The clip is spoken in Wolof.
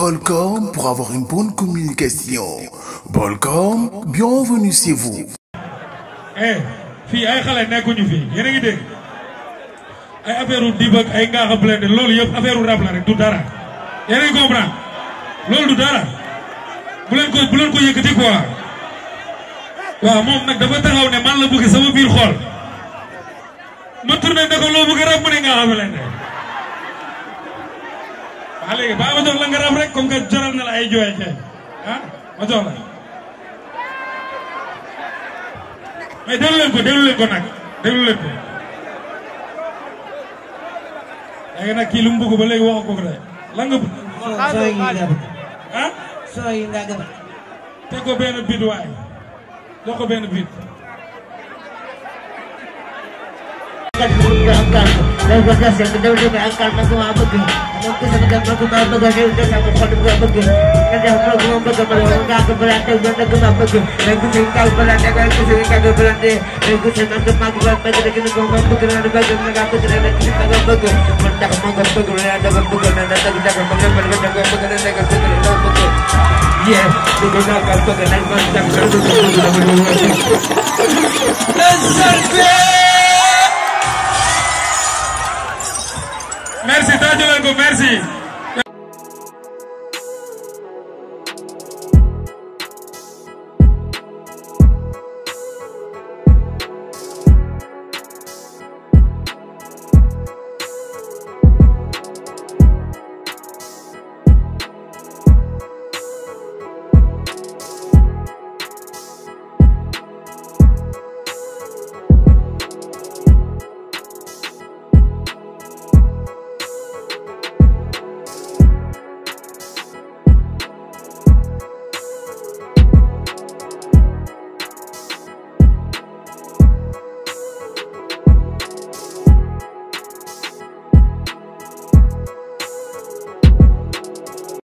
Bolcom pour avoir une bonne communication. Bolcom, bienvenue chez vous. Fii ay xale nekkuñu fi yéen a ngi dégg ay affaire dib ak ay ngaaxa blende loolu yëpp affaire rap la rek du dara yéen a ngi comprendre loolu du dara bu leen ko yëkkati quoi waaw moom nag dafa taxaw ne man la bëgg sama biir xol ma tourné ne ko loo bëgg rap mu ne ngaaxa blende waa léegi ba ma jox la nga rap rek comme que jaral na la ay jooy kay ah ma jox la mais déglu leen ko nag déglu leen ko léegi nag kii lu mu bëgg ba léegi wax ko de lan nga bëgg. soo yi nga bëgg. ah. soo yi nga bëgg. teg ko benn bit waay jox ko benn bit. Merci, merci.